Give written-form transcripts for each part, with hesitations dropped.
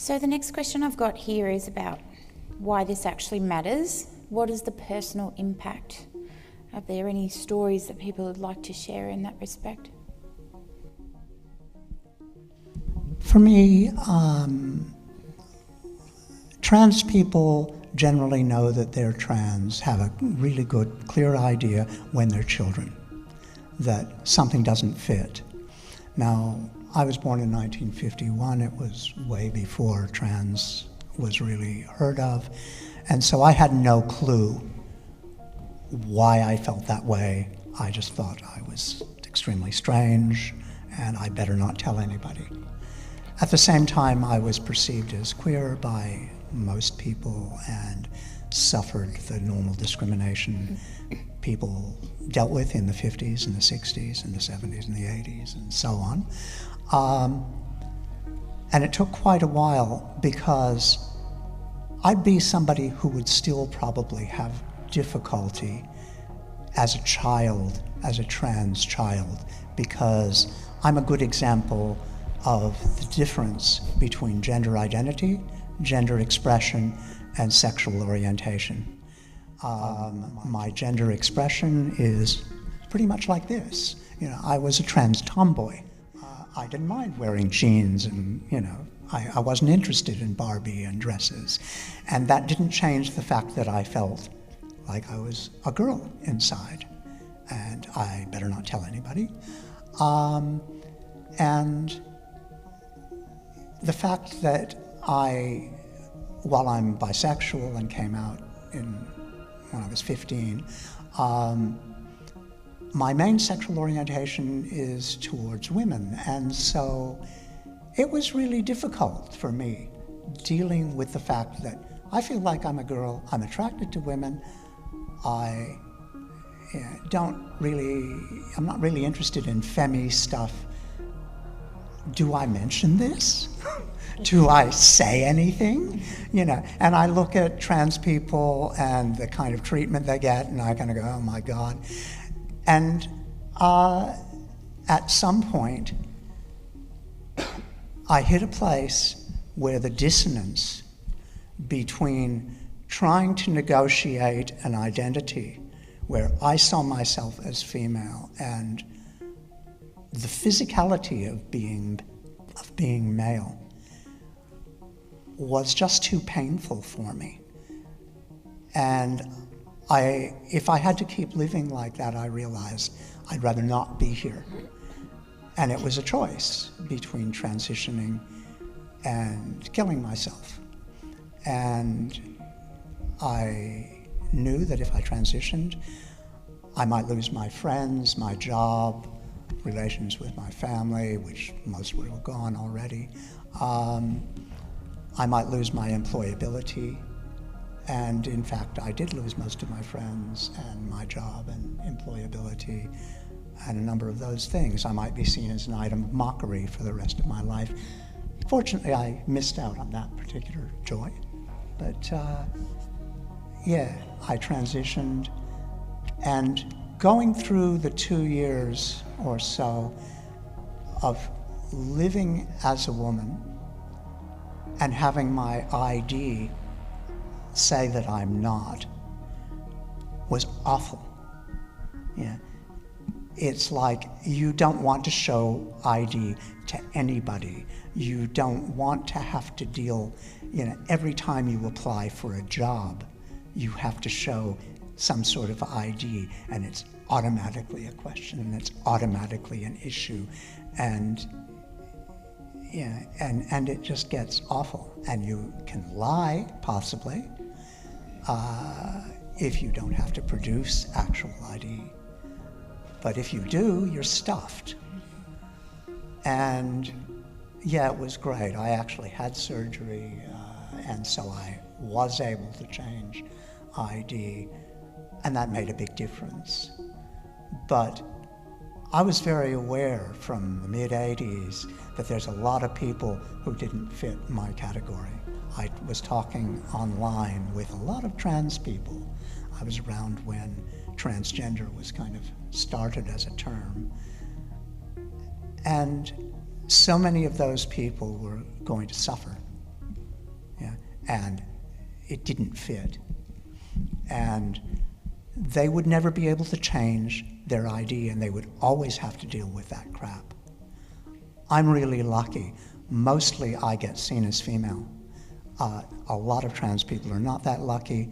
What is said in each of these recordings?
So the next question I've got here is about why this actually matters. What is the personal impact? Are there any stories that people would like to share in that respect? For me, trans people generally know that they're trans, have a really good, clear idea when they're children, that something doesn't fit. Now, I was born in 1951. It was way before trans was really heard of. And so I had no clue why I felt that way. I just thought I was extremely strange and I better not tell anybody. At the same time, I was perceived as queer by most people and suffered the normal discrimination people dealt with in the 50s and the 60s and the 70s and the 80s and so on. And it took quite a while because I'd be somebody who would still probably have difficulty as a child, as a trans child, because I'm a good example of the difference between gender identity, gender expression, and sexual orientation. My gender expression is pretty much like this. I was a trans tomboy. I didn't mind wearing jeans and, I wasn't interested in Barbie and dresses. And that didn't change the fact that I felt like I was a girl inside. And I better not tell anybody. And the fact that while I'm bisexual and came out when I was 15, my main sexual orientation is towards women, and so it was really difficult for me dealing with the fact that I feel like I'm a girl, I'm attracted to women, I'm not really interested in femi stuff. Do I mention this? Do I say anything? And I look at trans people and the kind of treatment they get, and I kind of go, oh my God. And at some point, I hit a place where the dissonance between trying to negotiate an identity where I saw myself as female and the physicality of being male was just too painful for me. And if I had to keep living like that, I realized I'd rather not be here. And it was a choice between transitioning and killing myself. And I knew that if I transitioned, I might lose my friends, my job, relations with my family, which most were gone already. I might lose my employability. And in fact, I did lose most of my friends and my job and employability and a number of those things. I might be seen as an item of mockery for the rest of my life. Fortunately, I missed out on that particular joy. But I transitioned, and going through the 2 years or so of living as a woman and having my ID say that I'm not was awful. It's like you don't want to show ID to anybody. You don't want to have to deal, every time you apply for a job, you have to show some sort of ID, and it's automatically a question, and it's automatically an issue, and it just gets awful. And you can lie, possibly, if you don't have to produce actual ID. But if you do, you're stuffed. And it was great. I actually had surgery, and so I was able to change ID, and that made a big difference. But I was very aware from the mid-'80s that there's a lot of people who didn't fit my category. I was talking online with a lot of trans people. I was around when transgender was kind of started as a term. And so many of those people were going to suffer Yeah, and it didn't fit. And they would never be able to change their ID, and they would always have to deal with that crap. I'm really lucky. Mostly I get seen as female. A lot of trans people are not that lucky,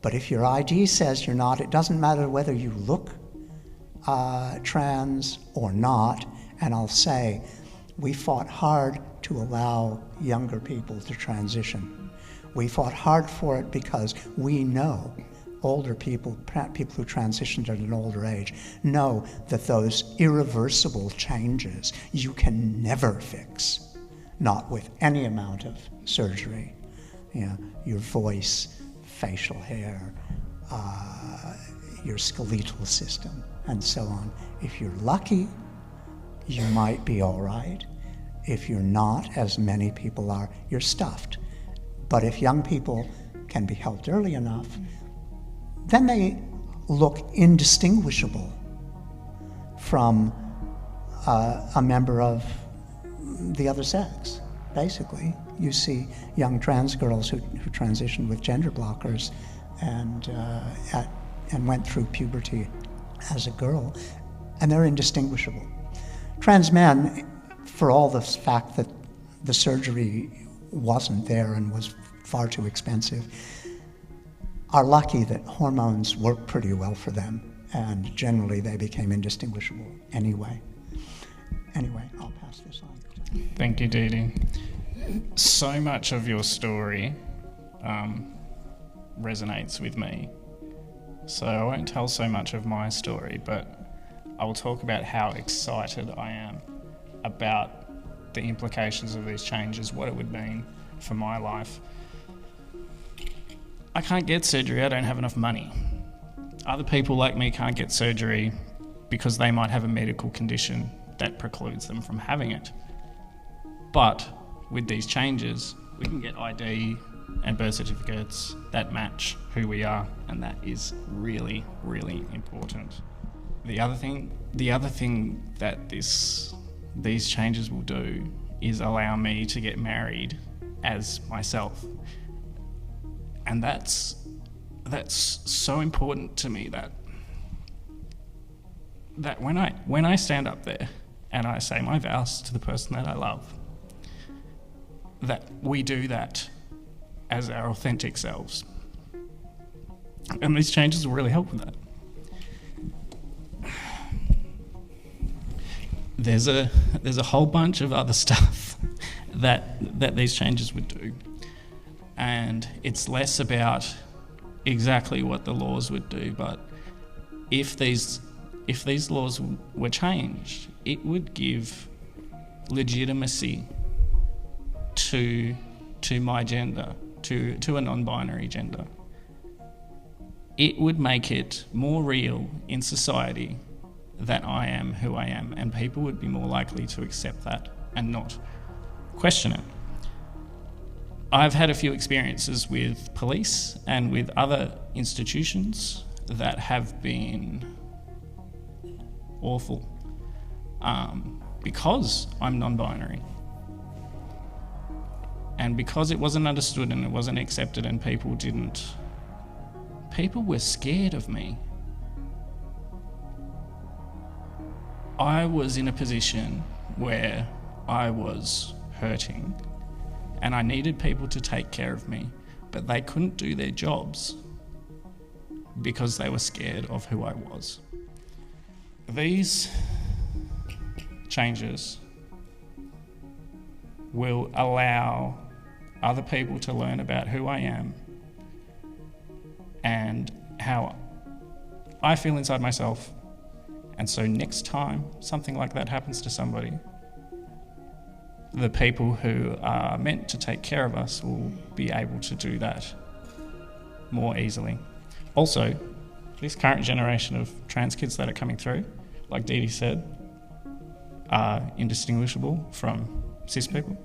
but if your ID says you're not, it doesn't matter whether you look trans or not. And I'll say, we fought hard to allow younger people to transition. We fought hard for it because we know older people, people who transitioned at an older age, know that those irreversible changes you can never fix, not with any amount of surgery. You know, your voice, facial hair, your skeletal system, and so on. If you're lucky, you might be all right. If you're not, as many people are, you're stuffed. But if young people can be helped early enough, then they look indistinguishable from a member of the other sex. Basically, you see young trans girls who transitioned with gender blockers and went through puberty as a girl, and they're indistinguishable. Trans men, for all the fact that the surgery wasn't there and was far too expensive, are lucky that hormones work pretty well for them, and generally they became indistinguishable anyway. Anyway, I'll pass this on. Thank you, Dee Dee. So much of your story resonates with me. So I won't tell so much of my story, but I will talk about how excited I am about the implications of these changes, what it would mean for my life. I can't get surgery, I don't have enough money. Other people like me can't get surgery because they might have a medical condition that precludes them from having it. But with these changes, we can get ID and birth certificates that match who we are, and that is really, really important. The other thing that these changes will do is allow me to get married as myself. And that's so important to me that when I stand up there and I say my vows to the person that I love, that we do that as our authentic selves. And these changes will really help with that. There's a whole bunch of other stuff that these changes would do. And it's less about exactly what the laws would do, but if these laws were changed, it would give legitimacy to my gender, to a non-binary gender. It would make it more real in society that I am who I am, and people would be more likely to accept that and not question it. I've had a few experiences with police and with other institutions that have been awful because I'm non-binary. And because it wasn't understood and it wasn't accepted and people were scared of me. I was in a position where I was hurting and I needed people to take care of me, but they couldn't do their jobs because they were scared of who I was. These changes will allow other people to learn about who I am and how I feel inside myself. And so next time something like that happens to somebody, the people who are meant to take care of us will be able to do that more easily. Also, this current generation of trans kids that are coming through, like Dee Dee said, are indistinguishable from cis people.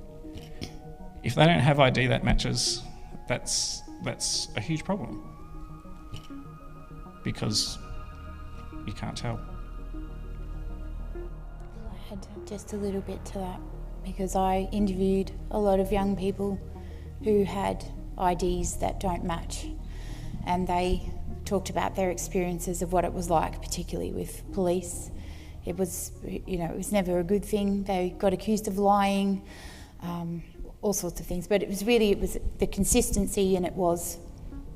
If they don't have ID that matches, that's a huge problem because you can't tell. I'll add just a little bit to that because I interviewed a lot of young people who had IDs that don't match, and they talked about their experiences of what it was like, particularly with police. It was, it was never a good thing. They got accused of lying, all sorts of things. But it was the consistency, and it was,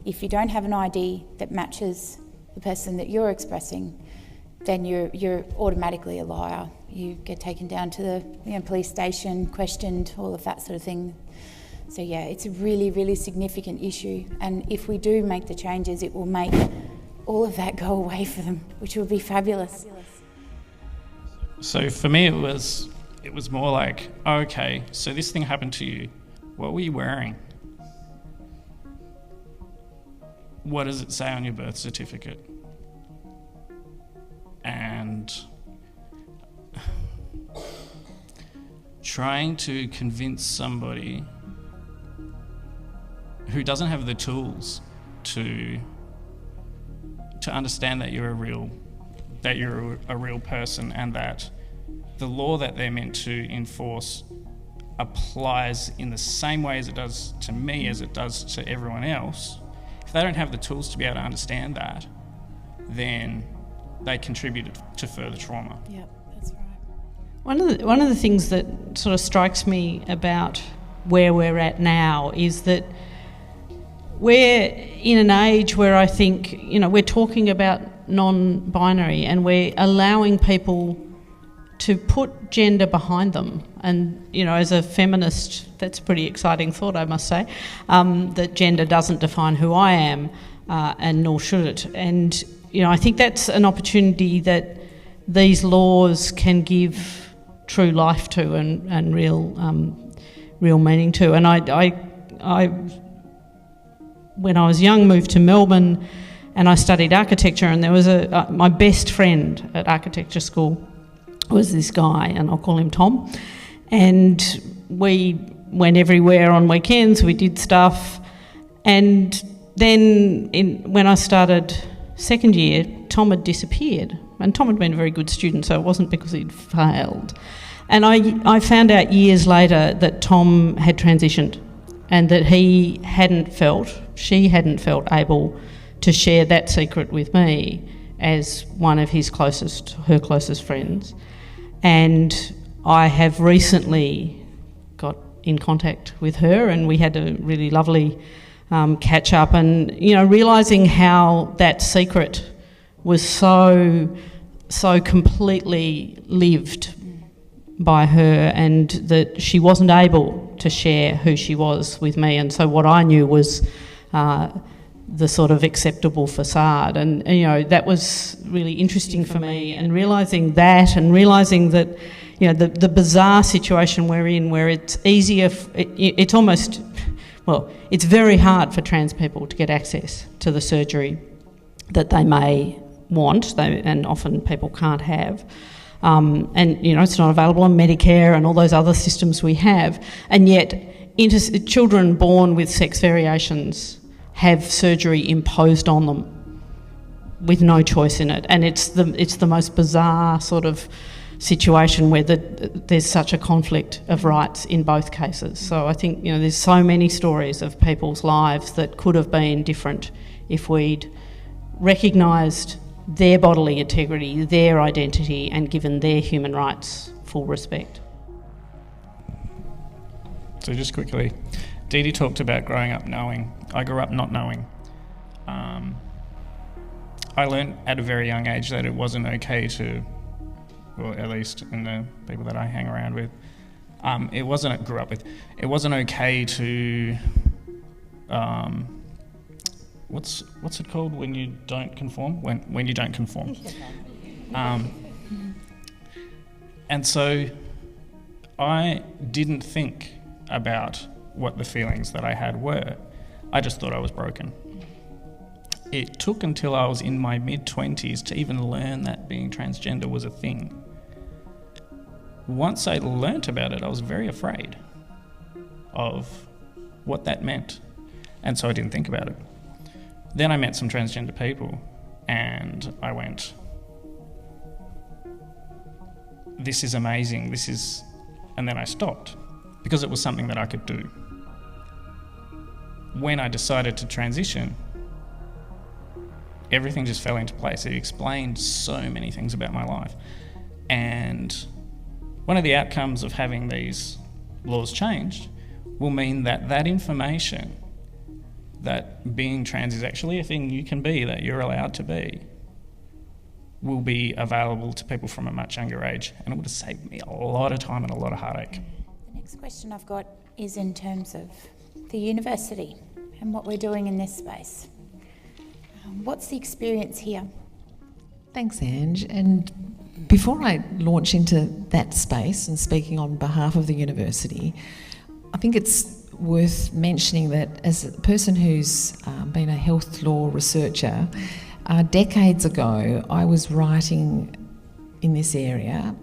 if you don't have an ID that matches the person that you're expressing, then you're automatically a liar. You get taken down to the police station, questioned, all of that sort of thing. So yeah, it's a really, really significant issue. And if we do make the changes, it will make all of that go away for them, which will be fabulous. So for me, it was more like, okay, so this thing happened to you. What were you wearing? What does it say on your birth certificate? And trying to convince somebody who doesn't have the tools to understand that you're a real person, and that the law that they're meant to enforce applies in the same way as it does to me as it does to everyone else. If they don't have the tools to be able to understand that, then they contribute to further trauma. Yep, that's right. One of the things that sort of strikes me about where we're at now is that we're in an age where I think, we're talking about non-binary, and we're allowing people to put gender behind them. And, as a feminist, that's a pretty exciting thought, I must say, that gender doesn't define who I am, and nor should it. And, I think that's an opportunity that these laws can give true life to and real meaning to. And I when I was young, moved to Melbourne, and I studied architecture, and there was my best friend at architecture school was this guy, and I'll call him Tom, and we went everywhere on weekends, we did stuff, and then when I started second year, Tom had disappeared, and Tom had been a very good student, so it wasn't because he'd failed. And I found out years later that Tom had transitioned, and that she hadn't felt able to share that secret with me as one of her closest friends. And I have recently got in contact with her, and we had a really lovely catch up, and realising how that secret was so completely lived by her, and that she wasn't able to share who she was with me. And so what I knew was the sort of acceptable facade, and that was really interesting for me. And realising that, and realising that the bizarre situation we're in, where it's easier, it's almost, well, it's very hard for trans people to get access to the surgery that they may want, and often people can't have. And it's not available on Medicare and all those other systems we have, and yet children born with sex variations have surgery imposed on them with no choice in it, and it's the most bizarre sort of situation where there's such a conflict of rights in both cases. So I think there's so many stories of people's lives that could have been different if we'd recognised their bodily integrity, their identity, and given their human rights full respect. So just quickly, Dee Dee talked about growing up knowing. I grew up not knowing. I learned at a very young age that it wasn't okay to, well, at least in the people that I hang around with, it wasn't okay to, what's it called when you don't conform? When you don't conform. And so I didn't think about what the feelings that I had were. I just thought I was broken. It took until I was in my mid-20s to even learn that being transgender was a thing. Once I learnt about it, I was very afraid of what that meant, and so I didn't think about it. Then I met some transgender people, and I went, this is amazing, and then I stopped, because it was something that I could do. when I decided to transition, everything just fell into place. It explained so many things about my life. And one of the outcomes of having these laws changed will mean that that information, that being trans is actually a thing you can be, that you're allowed to be, will be available to people from a much younger age. And it would have saved me a lot of time and a lot of heartache. The next question I've got is in terms of the university and what we're doing in this space. What's the experience here? Thanks, Ange. And before I launch into that space and speaking on behalf of the university, I think it's worth mentioning that as a person who's been a health law researcher, decades ago I was writing in this area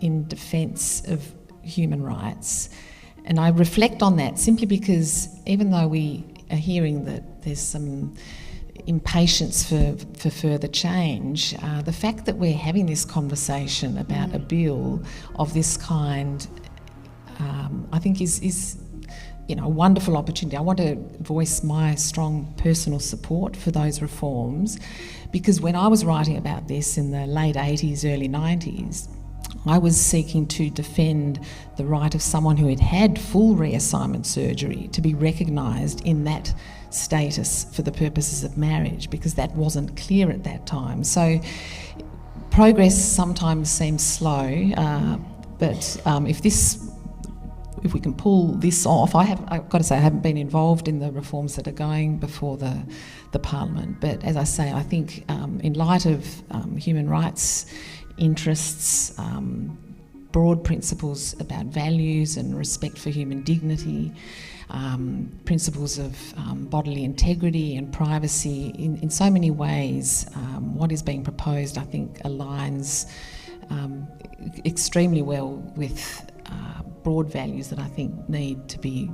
in defence of human rights. And I reflect on that simply because even though we are hearing that there's some impatience for further change, the fact that we're having this conversation about a bill of this kind, I think is a wonderful opportunity. I want to voice my strong personal support for those reforms, because when I was writing about this in the late 80s, early 90s, I was seeking to defend the right of someone who had had full reassignment surgery to be recognised in that status for the purposes of marriage, because that wasn't clear at that time. So progress sometimes seems slow, but if we can pull this off, I've got to say I haven't been involved in the reforms that are going before the Parliament, but as I say, I think in light of human rights interests, broad principles about values and respect for human dignity, principles of bodily integrity and privacy, in so many ways, what is being proposed, I think, aligns extremely well with broad values that I think need to be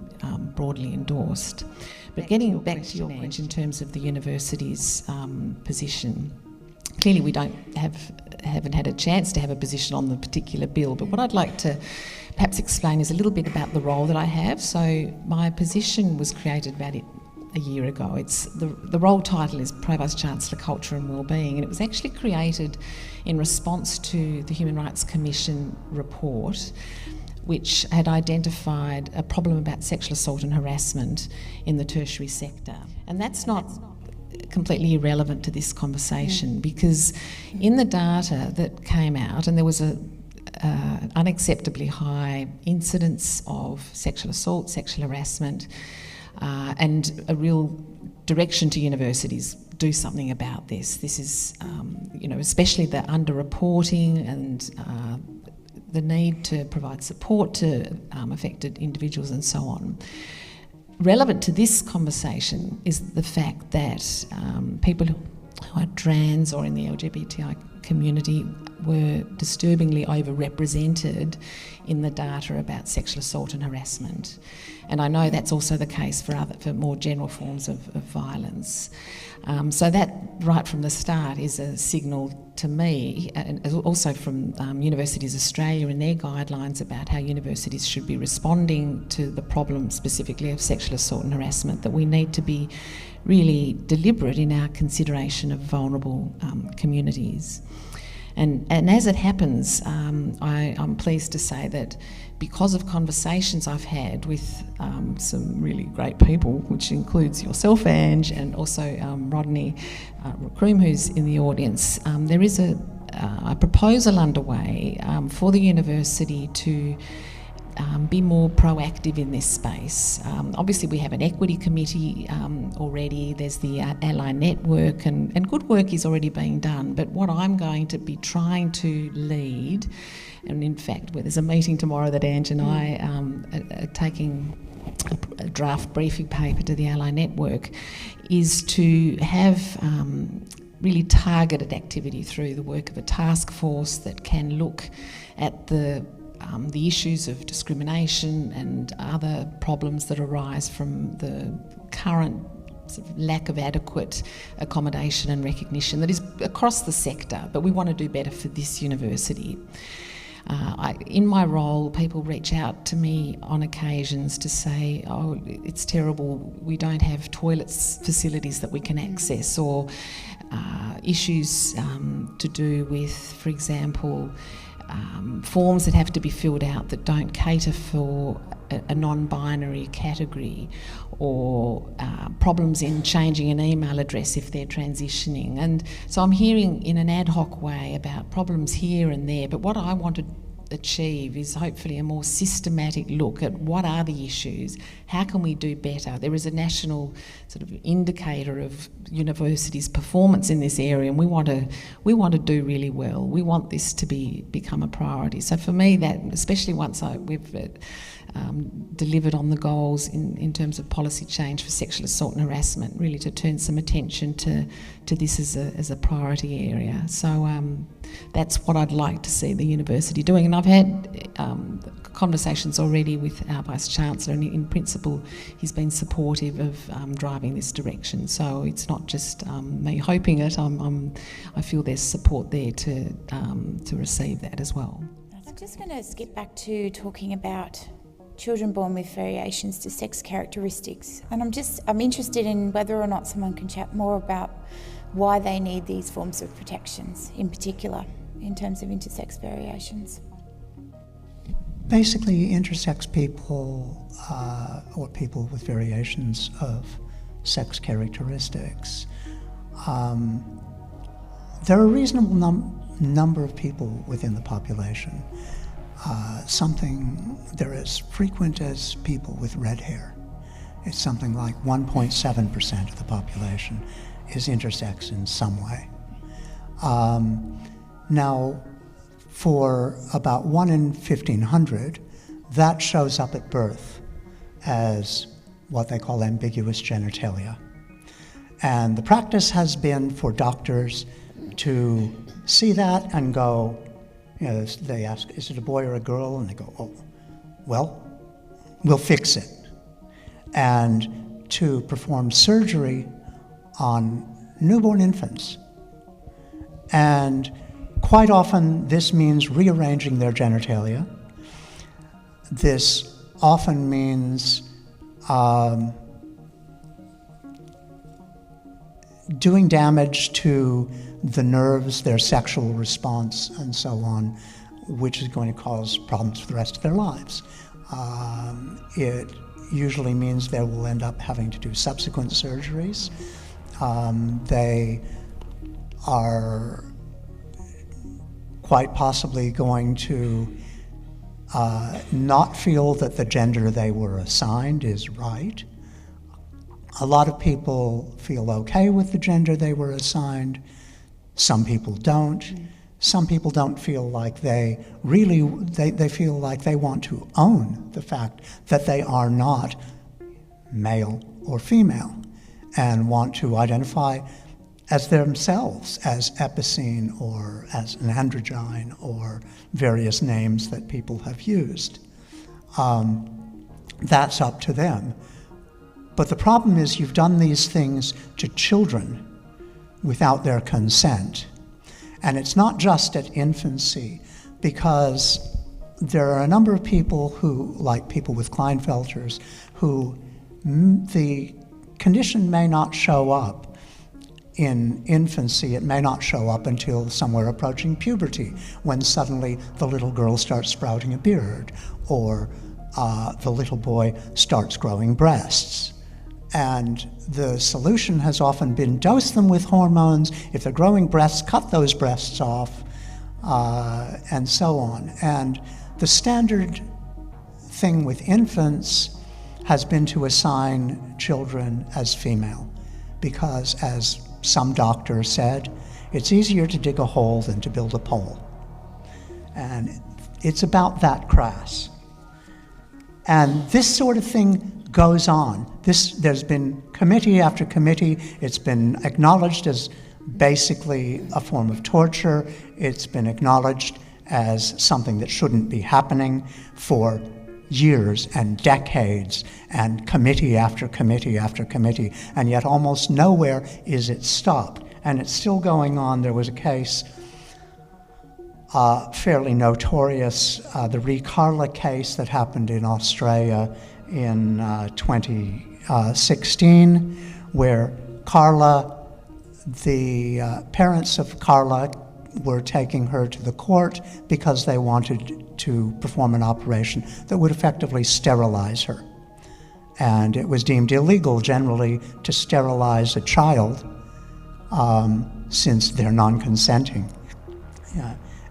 broadly endorsed. But getting back to your question in terms of the university's position, clearly we haven't had a chance to have a position on the particular bill, but what I'd like to perhaps explain is a little bit about the role that I have. So my position was created about a year ago. It's the role title is Provost Chancellor Culture and Wellbeing, and it was actually created in response to the Human Rights Commission report, which had identified a problem about sexual assault and harassment in the tertiary sector. And that's not completely irrelevant to this conversation, because in the data that came out, and there was a unacceptably high incidence of sexual assault, sexual harassment, and a real direction to universities, do something about this. This is, especially the underreporting and the need to provide support to affected individuals and so on. Relevant to this conversation is the fact that people who are trans or in the LGBTI community were disturbingly overrepresented in the data about sexual assault and harassment. And I know that's also the case for more general forms of violence. So that, right from the start, is a signal to me, and also from Universities Australia and their guidelines about how universities should be responding to the problem specifically of sexual assault and harassment, that we need to be really deliberate in our consideration of vulnerable communities. And as it happens, I'm pleased to say that because of conversations I've had with some really great people, which includes yourself, Ange, and also Rodney Kroom, who's in the audience, there is a proposal underway for the university to be more proactive in this space. Obviously we have an equity committee already, there's the Ally Network, and good work is already being done, but what I'm going to be trying to lead, and in fact there's a meeting tomorrow that Ange and I are taking a draft briefing paper to the Ally Network, is to have really targeted activity through the work of a task force that can look at the issues of discrimination and other problems that arise from the current sort of lack of adequate accommodation and recognition that is across the sector, but we want to do better for this university. In my role, people reach out to me on occasions to say, oh, it's terrible, we don't have toilets facilities that we can access, or issues to do with, for example, forms that have to be filled out that don't cater for a non-binary category, or problems in changing an email address if they're transitioning. And so I'm hearing in an ad hoc way about problems here and there, but what I want to achieve is hopefully a more systematic look at what are the issues, how can we do better. There is a national sort of indicator of universities' performance in this area, and we want to do really well. We want this to become a priority. So for me, that, especially once we've delivered on the goals in terms of policy change for sexual assault and harassment, really to turn some attention to this as a priority area. So that's what I'd like to see the university doing. And I've had conversations already with our Vice-Chancellor, and in principle he's been supportive of driving this direction. So it's not just me hoping it, I feel there's support there to receive that as well. I'm just going to skip back to talking about children born with variations to sex characteristics, and I'm interested in whether or not someone can chat more about why they need these forms of protections, in particular in terms of intersex variations. Basically, intersex people or people with variations of sex characteristics, there are a reasonable number of people within the population. They're as frequent as people with red hair. It's something like 1.7% of the population is intersex in some way. Now, for about 1 in 1,500, that shows up at birth as what they call ambiguous genitalia. And the practice has been for doctors to see that and go, they ask, is it a boy or a girl? And they go, oh, well, we'll fix it. And to perform surgery on newborn infants. And quite often this means rearranging their genitalia. This often means doing damage to the nerves, their sexual response, and so on, which is going to cause problems for the rest of their lives. It usually means they will end up having to do subsequent surgeries. They are quite possibly going to not feel that the gender they were assigned is right. A lot of people feel okay with the gender they were assigned. Some people don't. Some people don't feel like they feel like they want to own the fact that they are not male or female and want to identify as themselves, as epicene or as an androgyne or various names that people have used. That's up to them. But the problem is you've done these things to children without their consent. And it's not just at infancy, because there are a number of people who, like people with Klinefelters, who the condition may not show up in infancy. It may not show up until somewhere approaching puberty, when suddenly the little girl starts sprouting a beard, or the little boy starts growing breasts. And the solution has often been dose them with hormones. If they're growing breasts, cut those breasts off, and so on. And the standard thing with infants has been to assign children as female, because, as some doctor said, it's easier to dig a hole than to build a pole. And it's about that crass. And this sort of thing goes on. There's been committee after committee. It's been acknowledged as basically a form of torture. It's been acknowledged as something that shouldn't be happening for years and decades, and committee after committee after committee, and yet almost nowhere is it stopped. And it's still going on. There was a case fairly notorious, the Re Carla case that happened in Australia in 2016, where Carla, the parents of Carla were taking her to the court because they wanted to perform an operation that would effectively sterilize her. And it was deemed illegal generally to sterilize a child since they're non-consenting.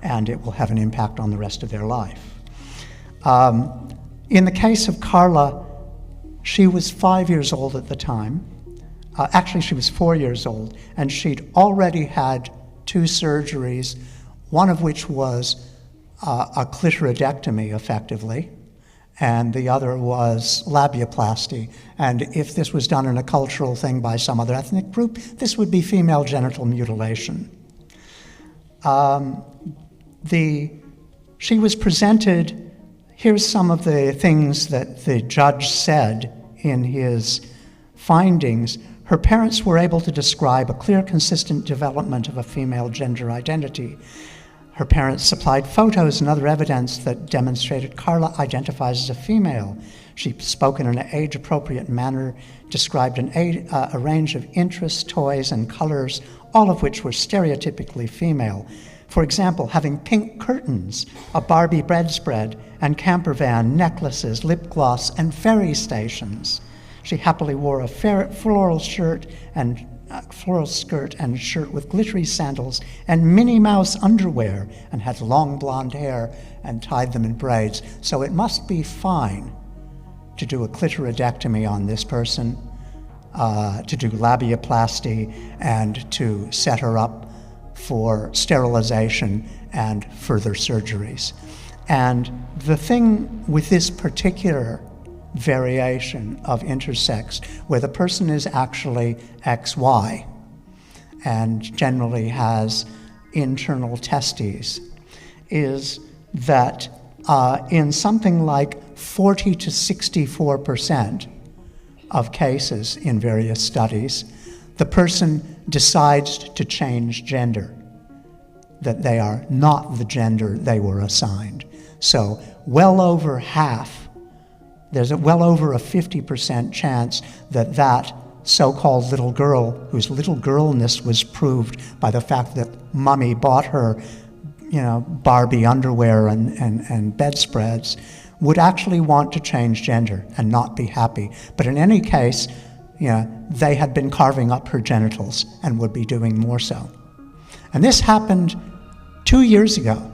And it will have an impact on the rest of their life. In the case of Carla, she was 5 years old at the time. Actually, she was 4 years old, and she'd already had 2 surgeries, one of which was a clitoridectomy, effectively, and the other was labiaplasty. And if this was done in a cultural thing by some other ethnic group, this would be female genital mutilation. She was presented, here's some of the things that the judge said in his findings. Her parents were able to describe a clear, consistent development of a female gender identity. Her parents supplied photos and other evidence that demonstrated Carla identifies as a female. She spoke in an age-appropriate manner, described a range of interests, toys, and colors, all of which were stereotypically female. For example, having pink curtains, a Barbie bedspread, and camper van, necklaces, lip gloss, and ferry stations. She happily wore a floral skirt and shirt with glittery sandals and Minnie Mouse underwear, and had long blonde hair and tied them in braids. So it must be fine to do a clitoridectomy on this person, to do labiaplasty, and to set her up for sterilization and further surgeries. And the thing with this particular variation of intersex, where the person is actually XY and generally has internal testes, is that in something like 40 to 64% of cases in various studies, the person decides to change gender, that they are not the gender they were assigned. So well over half, there's well over a 50% chance that that so-called little girl, whose little girlness was proved by the fact that mommy bought her, Barbie underwear and bedspreads, would actually want to change gender and not be happy. But in any case, they had been carving up her genitals and would be doing more so. And this happened 2 years ago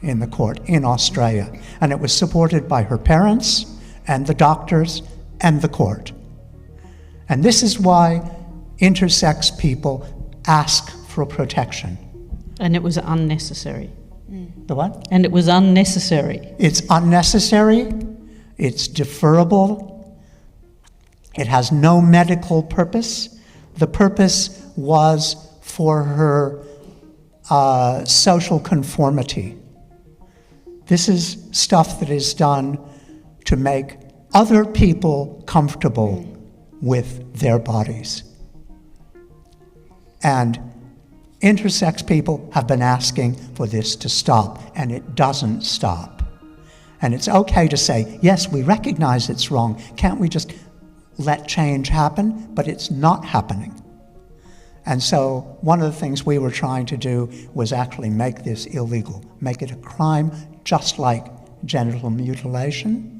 in the court in Australia, and it was supported by her parents and the doctors and the court. And this is why intersex people ask for protection. And it was unnecessary. The what? And it was unnecessary. It's unnecessary, it's deferrable, it has no medical purpose. The purpose was for her social conformity. This is stuff that is done to make other people comfortable with their bodies. And intersex people have been asking for this to stop, and it doesn't stop. And it's okay to say, yes, we recognize it's wrong. Can't we just let change happen? But it's not happening. And so one of the things we were trying to do was actually make this illegal, make it a crime just like genital mutilation,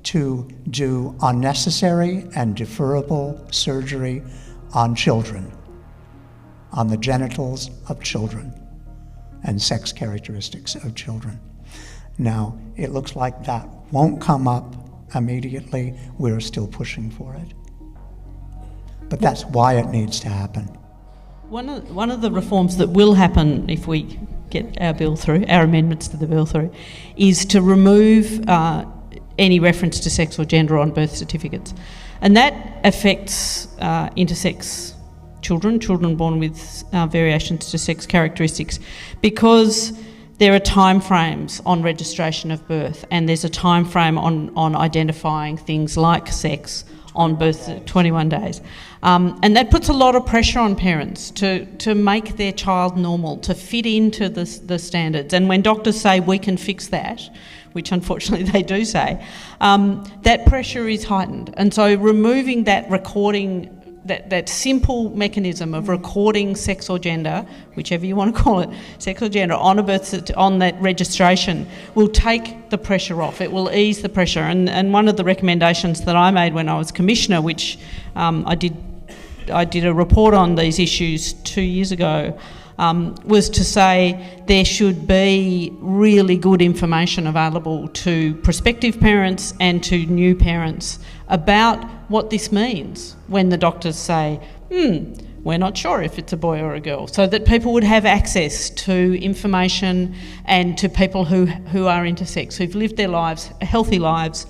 to do unnecessary and deferrable surgery on children, on the genitals of children and sex characteristics of children. Now, it looks like that won't come up immediately. We're still pushing for it. But that's why it needs to happen. One of the reforms that will happen if we get our bill through, our amendments to the bill through, is to remove any reference to sex or gender on birth certificates. And that affects intersex children born with variations to sex characteristics, because there are time frames on registration of birth, and there's a time frame on identifying things like sex on birth, 21 days. And that puts a lot of pressure on parents to make their child normal, to fit into the standards. And when doctors say we can fix that, which unfortunately they do say, that pressure is heightened. And so removing that recording, that simple mechanism of recording sex or gender, whichever you want to call it, sex or gender, on that registration will take the pressure off. It will ease the pressure. And one of the recommendations that I made when I was Commissioner, which I did a report on these issues 2 years ago, was to say there should be really good information available to prospective parents and to new parents about what this means when the doctors say, we're not sure if it's a boy or a girl, so that people would have access to information and to people who are intersex, who've lived their lives, healthy lives,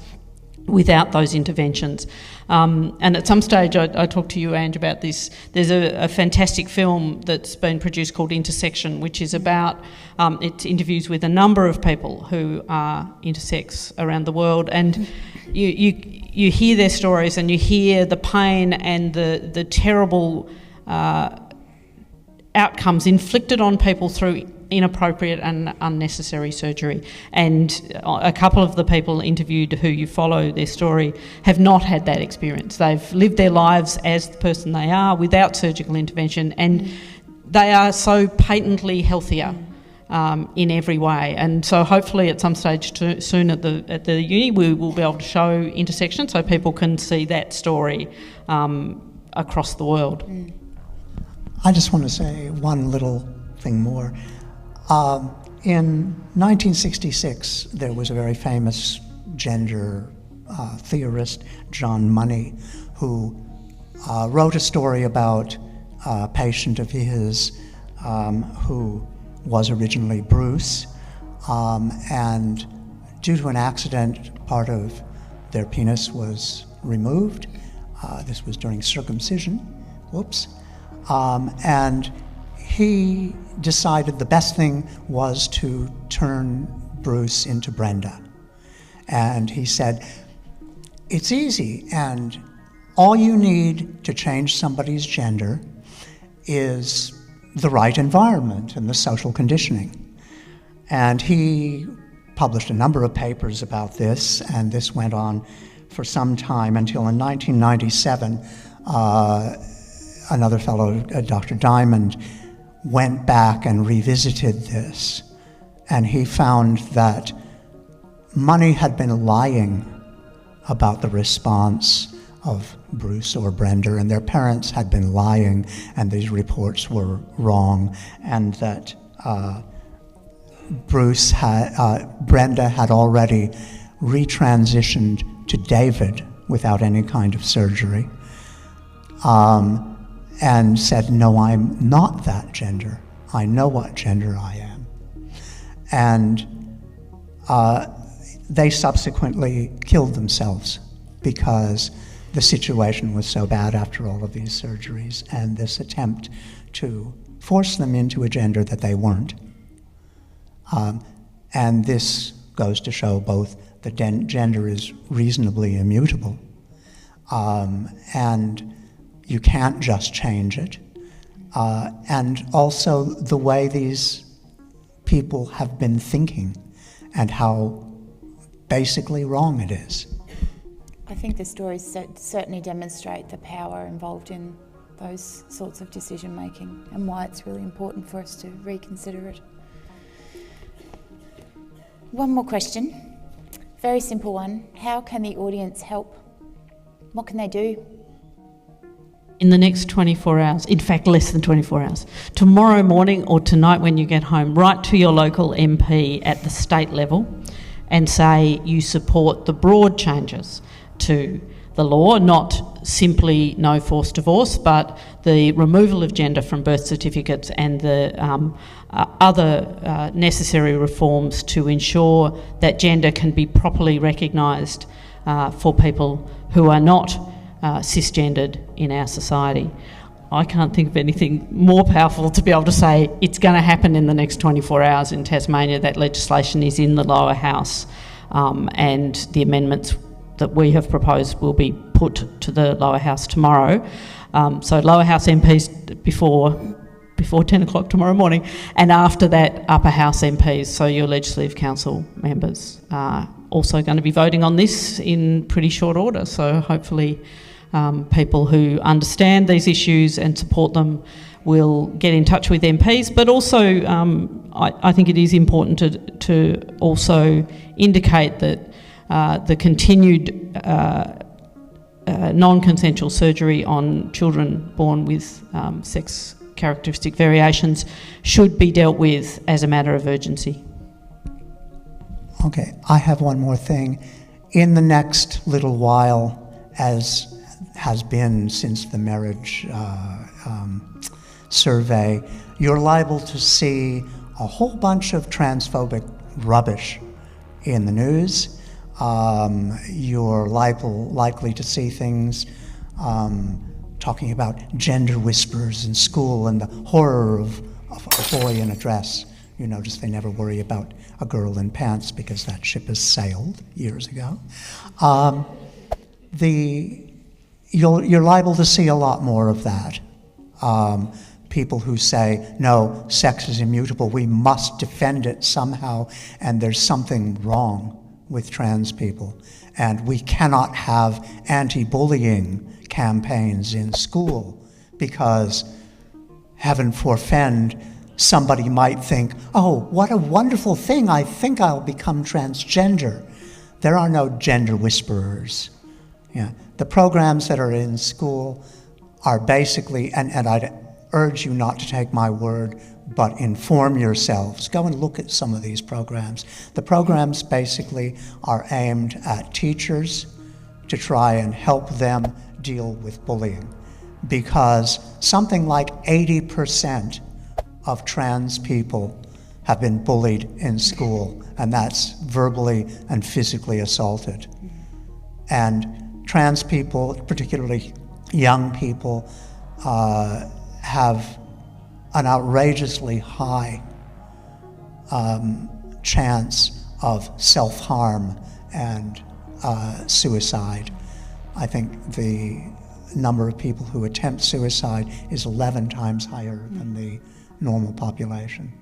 without those interventions. And at some stage I talked to you, Ange, about this. There's a fantastic film that's been produced called Intersection, which is about, it interviews with a number of people who are intersex around the world, and you hear their stories and you hear the pain and the terrible outcomes inflicted on people through inappropriate and unnecessary surgery. And a couple of the people interviewed who you follow their story have not had that experience. They've lived their lives as the person they are without surgical intervention, and they are so patently healthier in every way. And so hopefully at some stage soon at the uni we will be able to show Intersection so people can see that story across the world. I just want to say one little thing more. In 1966, there was a very famous gender theorist, John Money, who wrote a story about a patient of his who was originally Bruce, and due to an accident, part of their penis was removed. This was during circumcision. Whoops. And he decided the best thing was to turn Bruce into Brenda. And he said, it's easy, and all you need to change somebody's gender is the right environment and the social conditioning. And he published a number of papers about this, and this went on for some time until in 1997, another fellow, Dr. Diamond, went back and revisited this, and he found that Money had been lying about the response of Bruce or Brenda, and their parents had been lying, and these reports were wrong, and that Brenda had already retransitioned to David without any kind of surgery. And said, no, I'm not that gender. I know what gender I am. And they subsequently killed themselves because the situation was so bad after all of these surgeries and this attempt to force them into a gender that they weren't. And this goes to show both that gender is reasonably immutable, and you can't just change it. And also the way these people have been thinking and how basically wrong it is. I think the stories certainly demonstrate the power involved in those sorts of decision making and why it's really important for us to reconsider it. One more question, very simple one. How can the audience help? What can they do? In the next 24 hours, in fact less than 24 hours, tomorrow morning or tonight when you get home, write to your local MP at the state level and say you support the broad changes to the law, not simply no forced divorce, but the removal of gender from birth certificates and the other necessary reforms to ensure that gender can be properly recognised for people who are not cisgendered in our society. I can't think of anything more powerful to be able to say it's going to happen in the next 24 hours in Tasmania. That legislation is in the lower house, and the amendments that we have proposed will be put to the lower house tomorrow. So lower house MPs before 10 o'clock tomorrow morning, and after that upper house MPs, so your Legislative Council members, are also going to be voting on this in pretty short order. So hopefully people who understand these issues and support them will get in touch with MPs, but also I think it is important to also indicate that the continued non-consensual surgery on children born with sex characteristic variations should be dealt with as a matter of urgency. Okay, I have one more thing. In the next little while, as has been since the marriage survey, you're liable to see a whole bunch of transphobic rubbish in the news. You're likely to see things talking about gender whispers in school and the horror of a boy in a dress. You notice they never worry about a girl in pants because that ship has sailed years ago. You're liable to see a lot more of that. People who say, no, sex is immutable, we must defend it somehow, and there's something wrong with trans people. And we cannot have anti-bullying campaigns in school because, heaven forfend, somebody might think, oh, what a wonderful thing, I think I'll become transgender. There are no gender whisperers. Yeah. The programs that are in school are basically, and I'd urge you not to take my word, but inform yourselves. Go and look at some of these programs. The programs basically are aimed at teachers to try and help them deal with bullying, because something like 80% of trans people have been bullied in school, and that's verbally and physically assaulted. And trans people, particularly young people, have an outrageously high chance of self-harm and suicide. I think the number of people who attempt suicide is 11 times higher than the normal population,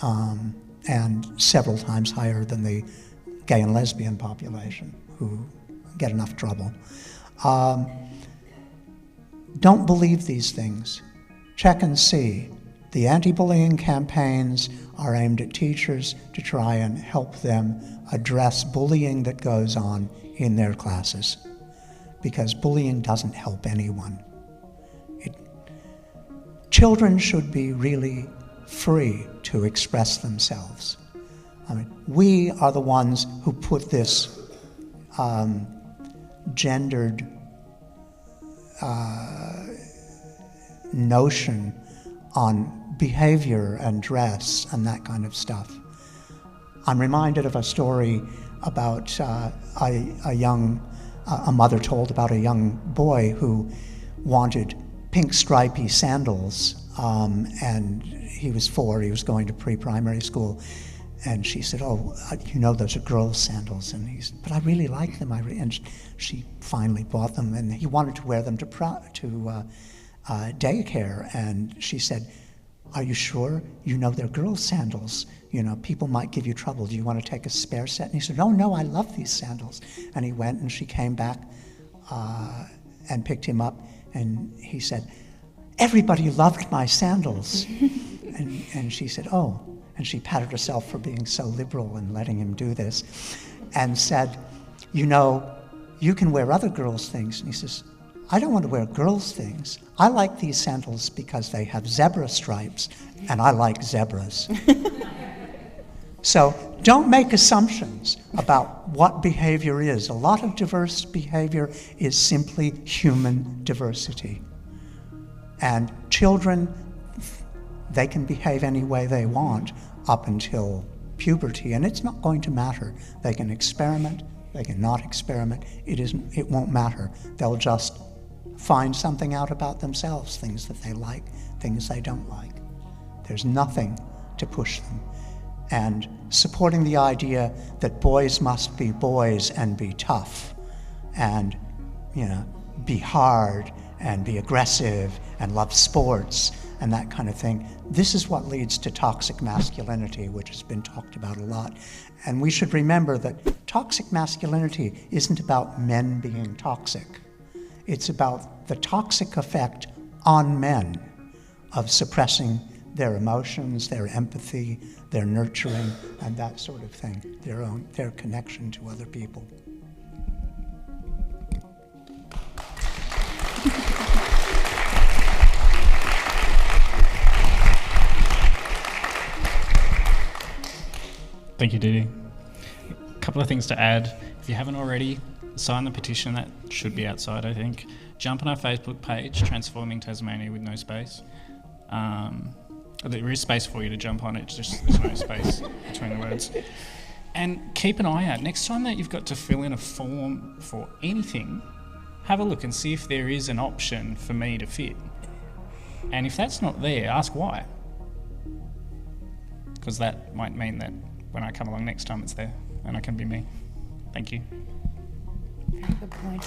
and several times higher than the gay and lesbian population, who get enough trouble. Don't believe these things. Check and see. The anti-bullying campaigns are aimed at teachers to try and help them address bullying that goes on in their classes, because bullying doesn't help anyone. Children should be really free to express themselves. I mean, we are the ones who put this gendered notion on behavior and dress and that kind of stuff. I'm reminded of a story about a mother told about a young boy who wanted pink stripy sandals, and he was 4, he was going to pre-primary school, and she said, oh, you know those are girls' sandals, and he said, but I really like them, and she finally bought them, and he wanted to wear them to daycare, and she said, are you sure? You know they're girls' sandals. You know, people might give you trouble. Do you want to take a spare set? And he said, no, I love these sandals. And he went, and she came back and picked him up, and he said, everybody loved my sandals. and she said, oh. And she patted herself for being so liberal and letting him do this, and said, you know, you can wear other girls' things. And he says, I don't want to wear girls' things. I like these sandals because they have zebra stripes, and I like zebras. So don't make assumptions about what behavior is. A lot of diverse behavior is simply human diversity. And children, they can behave any way they want up until puberty, and it's not going to matter. They can experiment, they can not experiment. It won't matter. They'll just find something out about themselves, things that they like, things they don't like. There's nothing to push them. And supporting the idea that boys must be boys and be tough, and be hard and be aggressive and love sports and that kind of thing. This is what leads to toxic masculinity, which has been talked about a lot. And we should remember that toxic masculinity isn't about men being toxic. It's about the toxic effect on men of suppressing their emotions, their empathy, their nurturing, and that sort of thing, their connection to other people. Thank you, Didi. A couple of things to add. If you haven't already, sign the petition. That should be outside, I think. Jump on our Facebook page, Transforming Tasmania with no space. There is space for you to jump on it, just there's no space between the words. And keep an eye out. Next time that you've got to fill in a form for anything, have a look and see if there is an option for me to fit. And if that's not there, ask why. Because that might mean that when I come along next time it's there and I can be me. Thank you. Good point.